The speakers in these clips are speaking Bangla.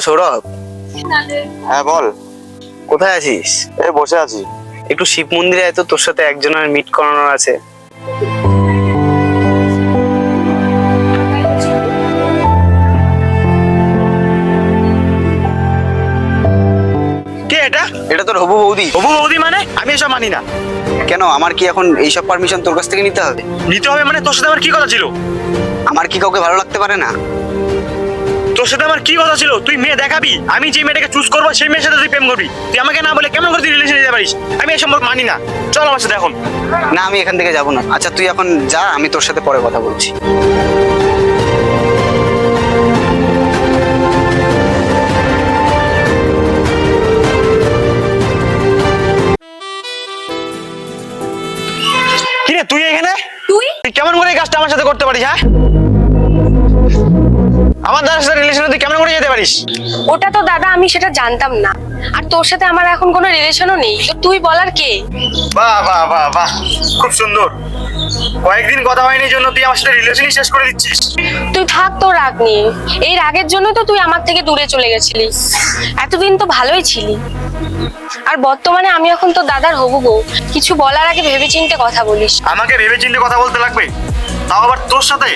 সৌরভ। হ্যাঁ বল। কোথায় আছিস? এই বসে আছি। একটু শিব মন্দিরে আয় তো, তোর সাথে একজনের মিট করানোর আছে। কে এটা? এটা তোর হবু বৌদি। হবু বৌদি মানে? আমি এসব মানি না। কেন, আমার কি এখন এইসব পারমিশন তোর কাছ থেকে নিতে হবে? নিতে হবে মানে? তোর সাথে আমার কি কথা ছিল? আমার কি কাউকে ভালো লাগতে পারে না? তোর সাথে আমার কি কথা ছিল? তুই মেয়ে দেখাবি, আমি যে মেয়েটাকে চুজ করবো সেই মেয়ের সাথে তুই প্রেম করবি। তুই আমাকে না বলে কেমন করে তুই রিলেশন নিতে পারিস? আমি এই সম্পর্ক মানি না। চল আমার সাথে এখন। না, আমি এখান থেকে যাবো না। আচ্ছা তুই এখন যা, আমি তোর সাথে পরে কথা বলছি। কিরে তুই এখানে? তুই কেমন করে এই কাজটা আমার সাথে করতে পারিস? হ্যাঁ, আমার দাদার সাথে রিলেশনে তুই কেমন করে যেতে পারিস? ওটা তো দাদা আমি সেটা জানতাম না, আর তোর সাথে আমার এখন কোনো রিলেশনও নেই, তো তুই বলার কে? বাহ বাহ বাহ বাহ, খুব সুন্দর। কয়েকদিন কথা হয়নি জন্য তুই আমার সাথে রিলেশনই শেষ করে দিচ্ছিস? তুই থাক তোর রাগ নিয়ে। এই রাগের জন্য তো তুই আমার থেকে দূরে চলে গেছিলি। এতদিন তো ভালোই ছিলি, আর বর্তমানে আমি এখন তো দাদার হবু বউ। কিছু বলার আগে ভেবেচিন্তে কথা বলিস। আমাকে ভেবেচিন্তে কথা বলতে লাগবে, তাও আবার তোর সাথে?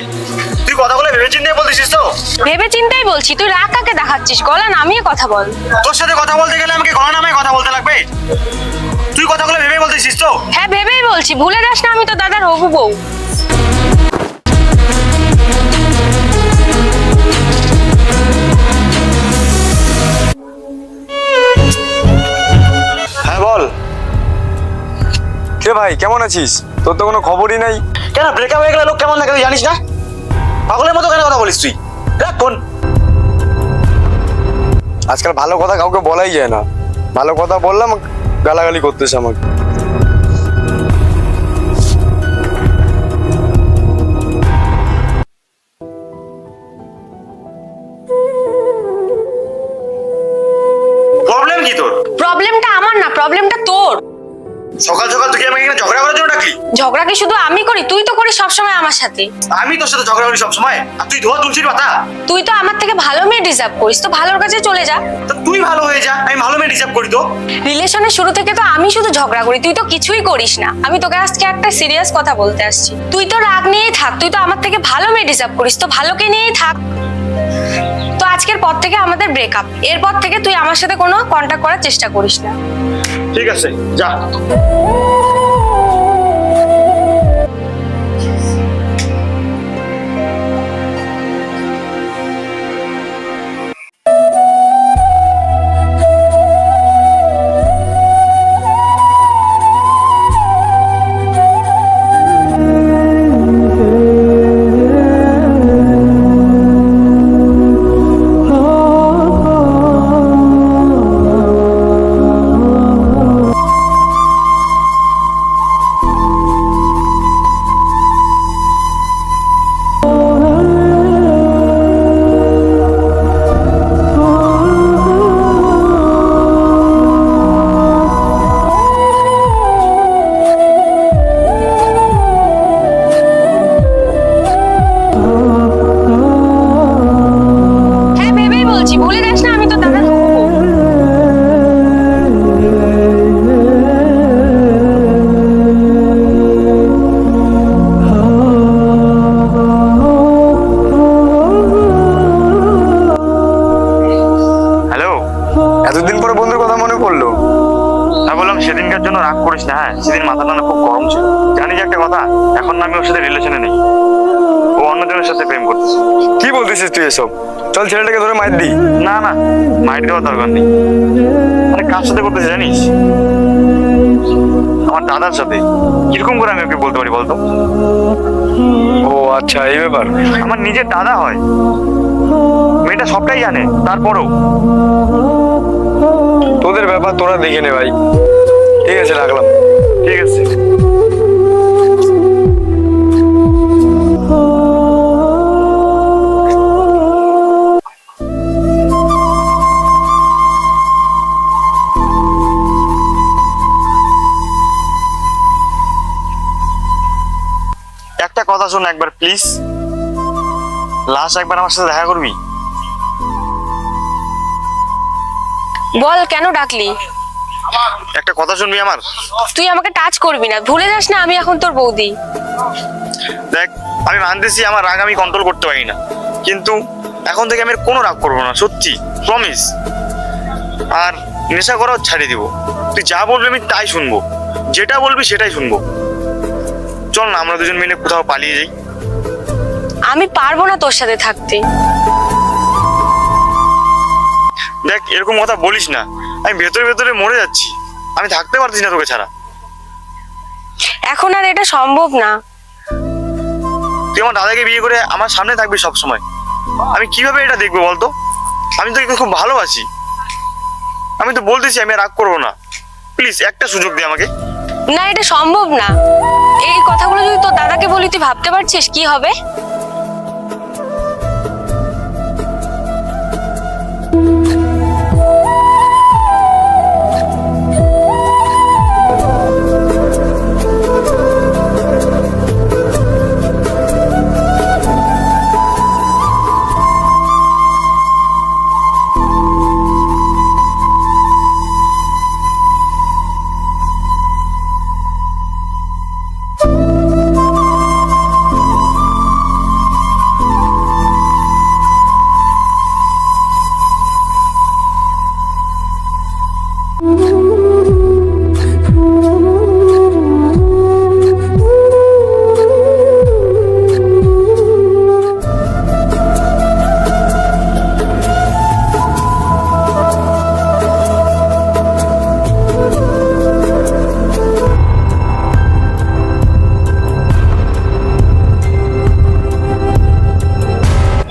তুই কথাগুলো ভেবেচিন্তে বলতেছিস তো? ভেবেচিন্তেই বলছি, তুই রাগ কাকে দেখাচ্ছিস? গলা নামিয়ে কথা বল। তোর সাথে কথা বলতে গেলে আমাকে গলা নামায় কথা বলতে লাগবে? তুই কথাগুলো ভেবে বলতেছিস তো? হ্যাঁ ভেবেই বলছি, ভুলে যাস না আমি তো দাদার হবু বউ। হ্যাঁ বল। কে ভাই, কেমন আছিস? তোর তো কোনো খবরই নাই। কেন ব্রেকআপ হয়ে গেলে লোক কেমন থাকে তুই জানিস না? পাগলের মতো কেন কথা বলিস তুই? রাখ ফোন। আজকাল ভালো কথা কাউকে বলাই যায় না। ভালো কথা বললাম গালাগালি করতেছে আমাকে। প্রবলেম কি তোর? প্রবলেমটা আমার না, প্রবলেমটা তোর। সকাল সকাল তুই কি আমাকে এখানে ঝগড়া করার জন্য ডাকলি? ঝগড়া কি শুধু আমি করি? তুই তো করিস সবসময় আমার সাথে। আমি তোর সাথে ঝগড়া করি সবসময়, আর তুই ধোয়া তুলসির পাতা। তুই তো আমার থেকে ভালো মেয়ে ডিজার্ভ করিস, তো ভালোর কাছে চলে যা। তা তুই ভালো হয়ে যা, আমি ভালো মেয়ে ডিজার্ভ করি তো? রিলেশনের শুরু থেকে তো আমি শুধু ঝগড়া করি, তুই তো কিছুই করিস না। আমি তোকে আজকে একটা সিরিয়াস কথা বলতে আসছি। তুই তো রাগ নিয়েই থাক, তুই তো আমার থেকে ভালো মেয়ে ডিজার্ভ করিস, তো ভালোকে নিয়েই থাক। তো আজকের পর থেকে আমাদের ব্রেকআপ। এরপর থেকে তুই আমার সাথে কোনো কন্টাক্ট করার চেষ্টা করিস না। ঠিক আছে, যা। হ্যাঁ ভেবেই বলছি, ভুলে যাস না আমি তো দাদার হবু বউ। হ্যালো। এতদিন পরে বন্ধুর কথা মনে পড়লো। হ্যাঁ বললাম, সেদিনকার জন্য রাগ করিস না। হ্যাঁ, সেদিন মাথাটা না খুব গরম ছিল। জানিস একটা কথা, এখন না আমি ওর সাথে রিলেশনে নেই। ও অন্যজনের সাথে প্রেম করতেছে। কি বলতেছিস তুই এসব? চল ছেলেটাকে ধরে মাইর দি। না না, মাইর দেওয়ার দরকার নেই। আরে কার সাথে করতেছে জানিস? আমার দাদার সাথে। কিরকম করে আমি ওকে বলতে পারি বলতো? ও আচ্ছা, এই ব্যাপার। আমার নিজের দাদা হয়। মেয়েটা সবটাই জানে, তারপরও। তোদের ব্যাপার তোরা দেখে নে ভাই। ঠিক আছে, রাখলাম। ঠিক আছে। একটা কথা শোন একবার প্লিজ, লাস্ট একবার আমার সাথে দেখা করবি? বল কেন ডাকলি? একটা কথা শুনবি আমার? তুই আমাকে টাচ করবি না, ভুলে যাস না আমি এখন তোর বৌদি। দেখ, আমি মানতেছি আমার রাগ আমি কন্ট্রোল করতে পারি না, কিন্তু এখন থেকে আমি আর কোনো রাগ করবো না, সত্যি প্রমিস। আর নেশা করাও ছাড়িয়ে দিব। তুই যা বলবি আমি তাই শুনবো, যেটা বলবি সেটাই শুনবো। চল না আমরা দুজন মিলে কোথাও পালিয়ে যাই। আমি পারবো না তোর সাথে থাকতে। দেখ, এরকম কথা বলিস না, আমি ভেতরে ভেতরে মরে যাচ্ছি, আমি থাকতে পারছি না তোকে ছাড়া। এখন আর এটা সম্ভব না। তুই আমার দাদাকে বিয়ে করে আমার সামনে থাকবি সব সময়, আমি কিভাবে এটা দেখবো বলতো? আমি তোকে খুব ভালোবাসি, আমি তো বলতেছি আমি আর রাগ করবো না, প্লিজ একটা সুযোগ দে আমাকে। না, এটা সম্ভব না। এই কথাগুলো যদি তোর দাদাকে বলি, তুই ভাবতে পারছিস কি হবে?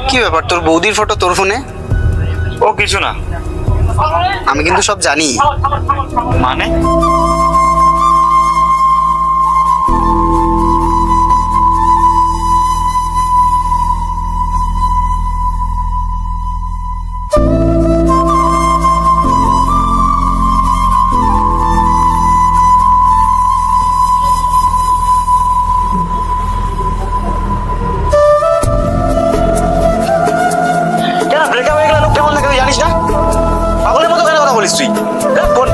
কি ব্যাপার, তোর বৌদির ফটো তোর ফোনে? ও কিছু না। আমি কিন্তু সব জানি। মানে? কেন ব্রেকআপ হয়ে গেলে লোক কেমন লাগে তুই জানিস না? পাগলের মতো কেন কথা বলিস তুই? দেখ, ফোন।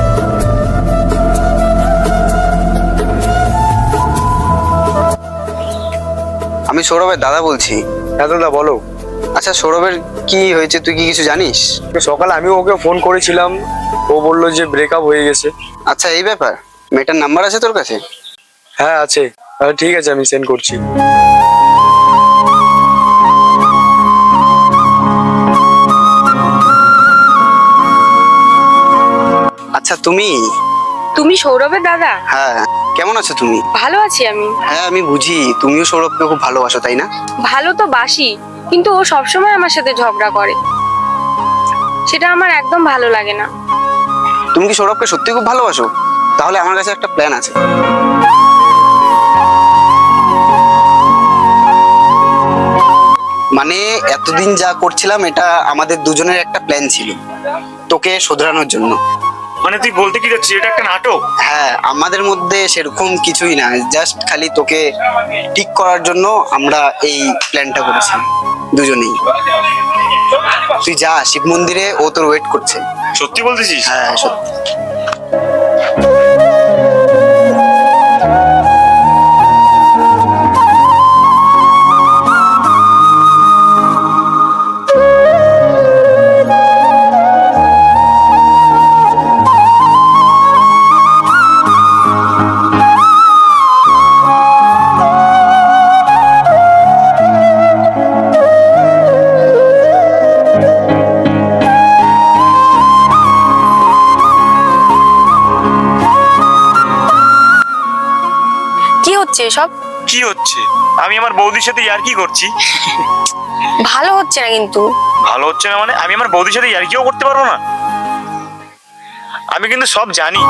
আমি সৌরভের দাদা বলছি। হ্যাঁ দাদা বলো। আচ্ছা, সৌরভের কি হয়েছে তুই কি কিছু জানিস? সকালে আমি ওকে ফোন করেছিলাম, ও বললো যে ব্রেকআপ হয়ে গেছে। আচ্ছা, এই ব্যাপার। মেয়েটার নাম্বার আছে তোর কাছে? হ্যাঁ আছে। ঠিক আছে, আমি সেন্ড করছি। আচ্ছা, তুমি? তুমি সৌরভের দাদা? হ্যাঁ। কেমন আছো তুমি? ভালো আছি আমি। হ্যাঁ, আমি বুঝি তুমিও সৌরভকে খুব ভালোবাসো, তাই না? ভালো তো বাসি, কিন্তু ও সবসময় আমার সাথে ঝগড়া করে, সেটা আমার একদম ভালো লাগে না। তুমি কি সৌরভকে সত্যি খুব ভালোবাসো? তাহলে আমার কাছে একটা প্ল্যান আছে। মানে এতদিন যা করছিলাম এটা আমাদের দুজনের একটা প্ল্যান ছিল, তোকে শোধরানোর জন্য। মানে তুই বলতে কি যাচ্ছিস এটা একটা নাটক? হ্যাঁ, আমাদের মধ্যে সেরকম কিছুই না, জাস্ট খালি তোকে ঠিক করার জন্য আমরা এই প্ল্যানটা করেছি দুজনেই। তুই যা শিব মন্দিরে, ও তোর ওয়েট করছে। সত্যি বলতেছিস? হ্যাঁ, সত্যি। কি হচ্ছে এসব? কি হচ্ছে? আমি আমার বৌদির সাথে ইয়ার্কি করছি। ভালো হচ্ছে না কিন্তু। ভালো হচ্ছে না মানে? আমি আমার বৌদির সাথে ইয়ার্কিও করতে পারবো না? আমি কিন্তু সব জানি।